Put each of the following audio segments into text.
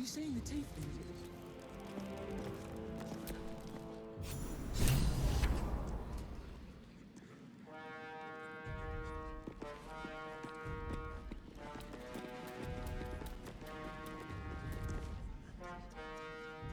seeing the tiefling?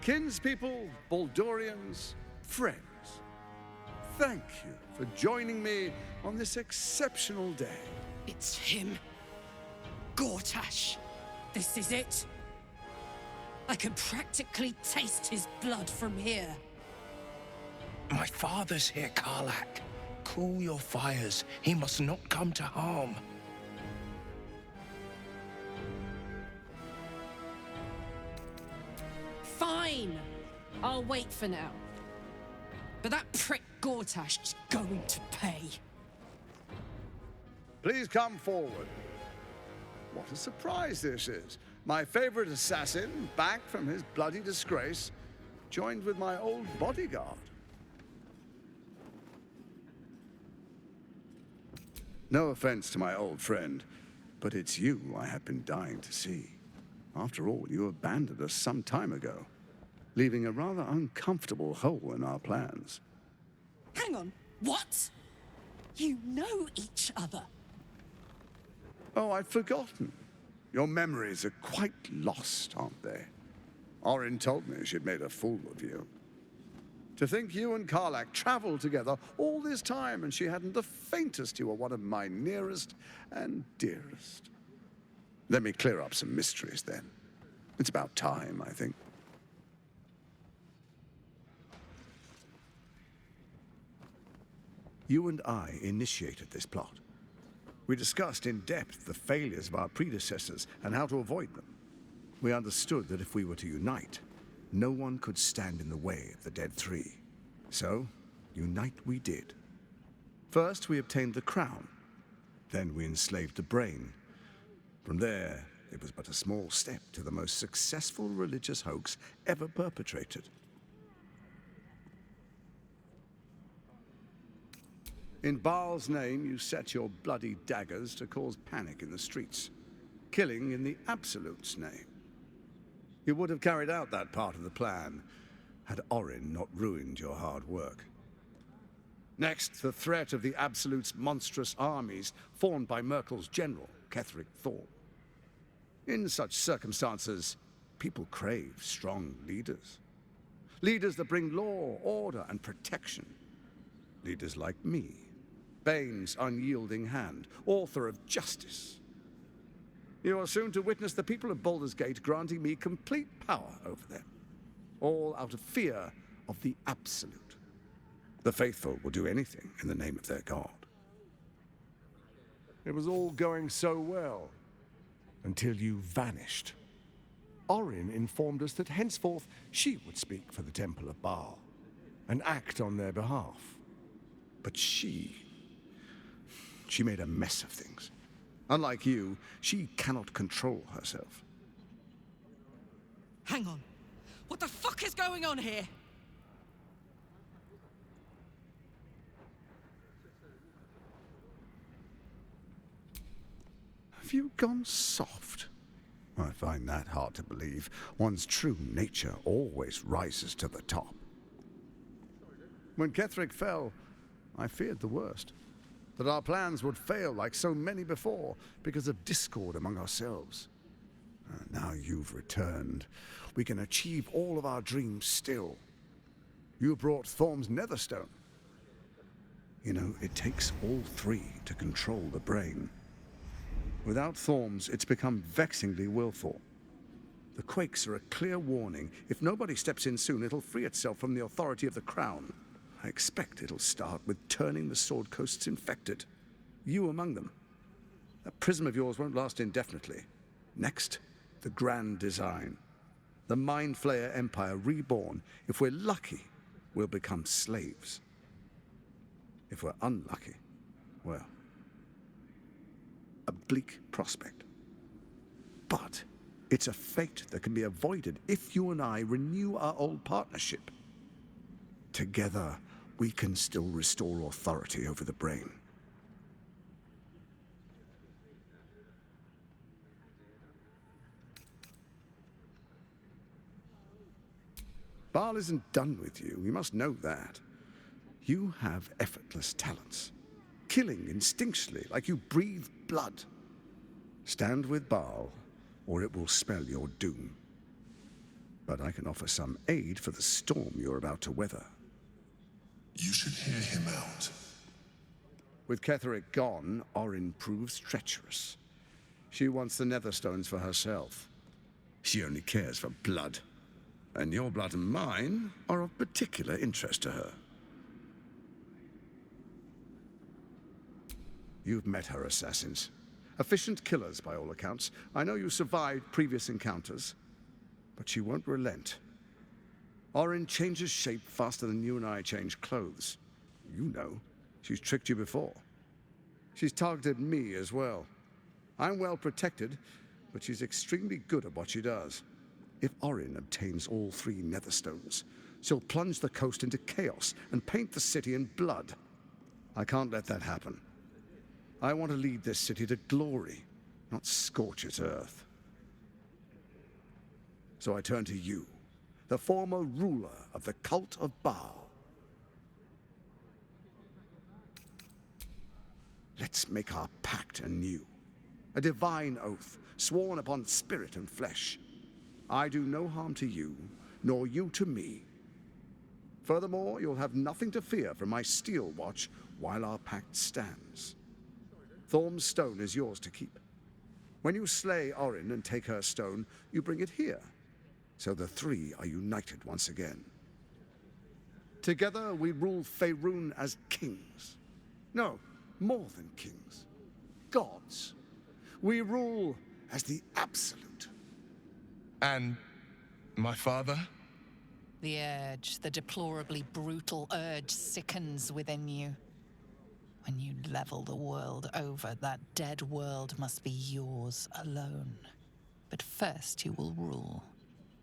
Kinspeople, Baldurians, friends, thank you for joining me on this exceptional day. It's him. Gortash. This is it. I can practically taste his blood from here. My father's here, Karlak. Cool your fires. He must not come to harm. Fine. I'll wait for now. But that prick Gortash is going to pay. Please come forward. What a surprise this is. My favorite assassin, back from his bloody disgrace, joined with my old bodyguard. No offense to my old friend, but it's you I have been dying to see. After all, you abandoned us some time ago, leaving a rather uncomfortable hole in our plans. Hang on. What? You know each other? Oh, I'd forgotten. Your memories are quite lost, aren't they? Orin told me she'd made a fool of you. To think you and Karlak traveled together all this time and she hadn't the faintest you were one of my nearest and dearest. Let me clear up some mysteries then. It's about time, I think. You and I initiated this plot. We discussed in depth the failures of our predecessors and how to avoid them. We understood that if we were to unite, no one could stand in the way of the Dead Three. So, unite we did. First, we obtained the crown. Then we enslaved the brain. From there, it was but a small step to the most successful religious hoax ever perpetrated. In Baal's name, you set your bloody daggers to cause panic in the streets, killing in the Absolute's name. You would have carried out that part of the plan had Orin not ruined your hard work. Next, the threat of the Absolute's monstrous armies formed by Merkel's general, Ketheric Thorn. In such circumstances, people crave strong leaders. Leaders that bring law, order, and protection. Leaders like me, Bane's unyielding hand, author of justice. You are soon to witness the people of Baldur's Gate granting me complete power over them, all out of fear of the Absolute. The faithful will do anything in the name of their god. It was all going so well, until you vanished. Orin informed us that henceforth she would speak for the Temple of Baal, and act on their behalf. But she made a mess of things. Unlike you, she cannot control herself. Hang on. What the fuck is going on here? Have you gone soft? I find that hard to believe. One's true nature always rises to the top. When Ketheric fell, I feared the worst. That our plans would fail like so many before because of discord among ourselves. Now you've returned. We can achieve all of our dreams still. You brought Thorm's Netherstone. You know, it takes all three to control the brain. Without Thorm's, it's become vexingly willful. The quakes are a clear warning. If nobody steps in soon, it'll free itself from the authority of the Crown. I expect it'll start with turning the Sword Coasts infected. You among them. That prism of yours won't last indefinitely. Next, the grand design. The Mind Flayer Empire reborn. If we're lucky, we'll become slaves. If we're unlucky, well, a bleak prospect. But it's a fate that can be avoided if you and I renew our old partnership. Together, we can still restore authority over the brain. Baal isn't done with you. You must know that. You have effortless talents, killing instinctually like you breathe blood. Stand with Baal, or it will spell your doom. But I can offer some aid for the storm you're about to weather. You should hear him out. With Ketheric gone, Orin proves treacherous. She wants the Netherstones for herself. She only cares for blood. And your blood and mine are of particular interest to her. You've met her assassins. Efficient killers, by all accounts. I know you survived previous encounters, but she won't relent. Orin changes shape faster than you and I change clothes. You know, she's tricked you before. She's targeted me as well. I'm well protected, but she's extremely good at what she does. If Orin obtains all 3 Netherstones, she'll plunge the coast into chaos and paint the city in blood. I can't let that happen. I want to lead this city to glory, not scorch its earth. So I turn to you, the former ruler of the cult of Baal. Let's make our pact anew, a divine oath sworn upon spirit and flesh. I do no harm to you, nor you to me. Furthermore, you'll have nothing to fear from my steel watch while our pact stands. Thorm's stone is yours to keep. When you slay Orin and take her stone, you bring it here, so the 3 are united once again. Together we rule Faerun as kings. No, more than kings. Gods. We rule as the absolute. And my father? The urge, the deplorably brutal urge sickens within you. When you level the world over, that dead world must be yours alone. But first you will rule.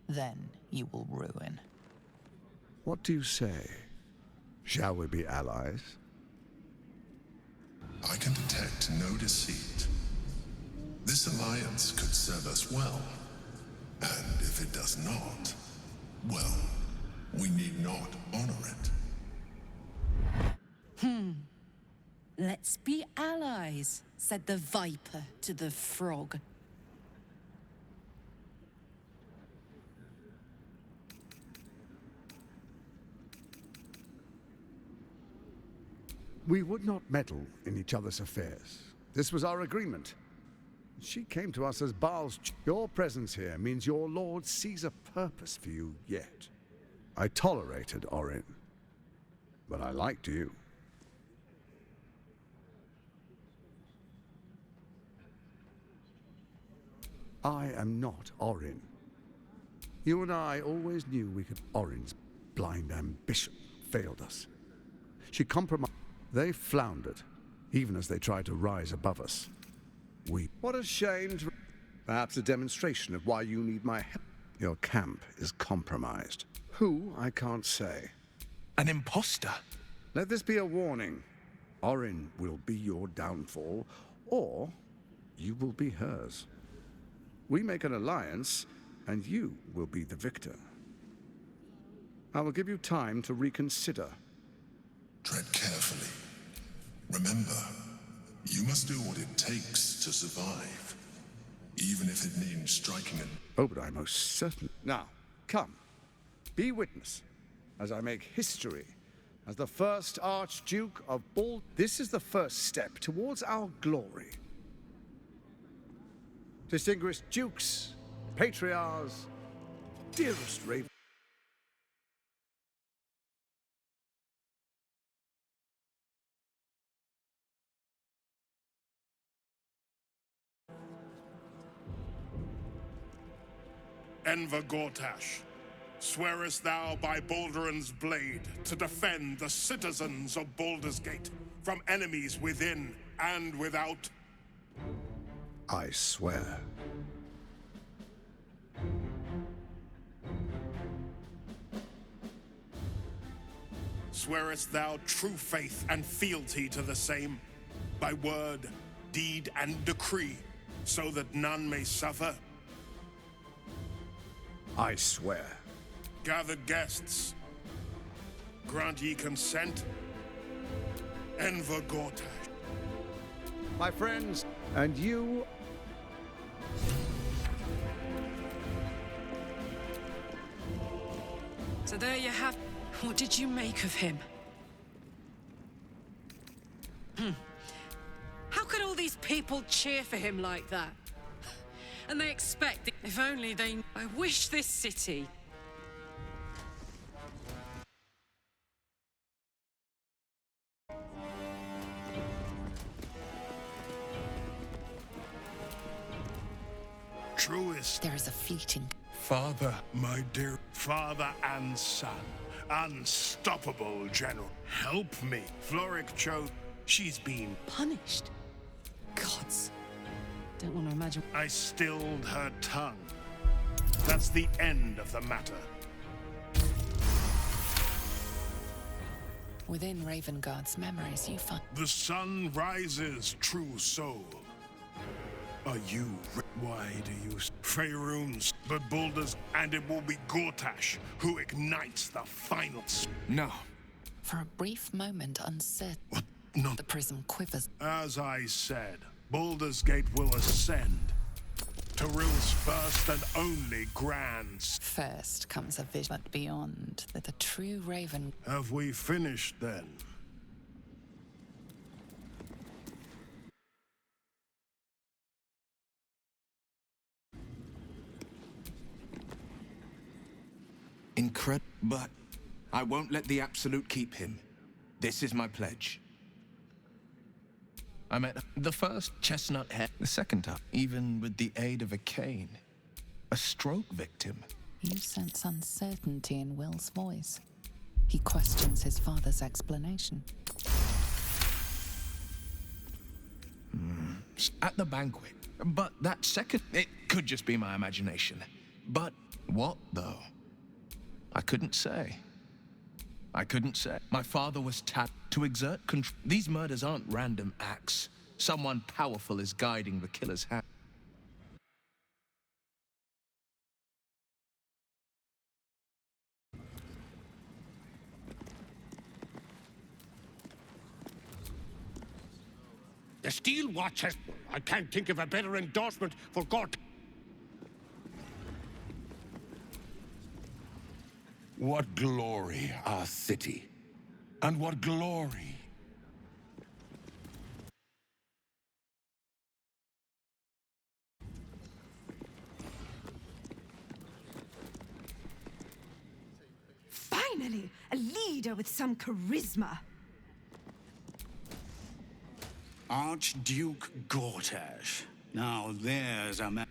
Then you will ruin. What do you say? Shall we be allies? I can detect no deceit. This alliance could serve us well. And if it does not, well, we need not honor it. Let's be allies, said the viper to the frog. We would not meddle in each other's affairs. This was our agreement. She came to us as Baal's. Your presence here means your lord sees a purpose for you yet. I tolerated Orin, but I liked you. I am not Orin. You and I always knew we could. Orin's blind ambition failed us. She compromised. They floundered, even as they tried to rise above us. What a shame. Perhaps a demonstration of why you need my help. Your camp is compromised. Who, I can't say. An imposter? Let this be a warning. Orin will be your downfall, or you will be hers. We make an alliance, and you will be the victor. I will give you time to reconsider. Tread carefully. Remember, you must do what it takes to survive, even if it means striking an... Oh, but I most certain... Now, come. Be witness, as I make history as the first Archduke of Baldur. This is the first step towards our glory. Distinguished dukes, patriarchs, dearest Raven. Enver Gortash, swearest thou by Balduran's blade to defend the citizens of Baldur's Gate from enemies within and without? I swear. Swearest thou true faith and fealty to the same, by word, deed, and decree, so that none may suffer? I swear. Gathered guests, grant ye consent? Enver Gortash. My friends, and you. So there you have... What did you make of him? How could all these people cheer for him like that? And they expect... If only they... I wish this city... Truest There is a fleeting... father, my dear father and son. Unstoppable general. Help me. Floric chose. She's been punished. Gods. Don't want to imagine... I stilled her tongue. That's the end of the matter. Within Ravengard's memories, you find... The sun rises, true soul. Are you... Why do you... Faerun's, but Baldur's, and it will be Gortash who ignites the final... No. For a brief moment, uncertain, What? No. the prism quivers. As I said, Baldur's Gate will ascend. Tyrill's first and only grand... First comes a vision, but beyond, that the true Raven... Have we finished then? Incredible. But I won't let the Absolute keep him. This is my pledge. I met the first chestnut head, the second time, even with the aid of a cane. A stroke victim. You sense uncertainty in Will's voice. He questions his father's explanation. At the banquet. But that second... It could just be my imagination. But what, though? I couldn't say. I couldn't say. My father was tapped to exert control. These murders aren't random acts. Someone powerful is guiding the killer's hand. The Steel Watch has... I can't think of a better endorsement for God. What glory, our city. And what glory. Finally, a leader with some charisma. Archduke Gortash. Now there's a man.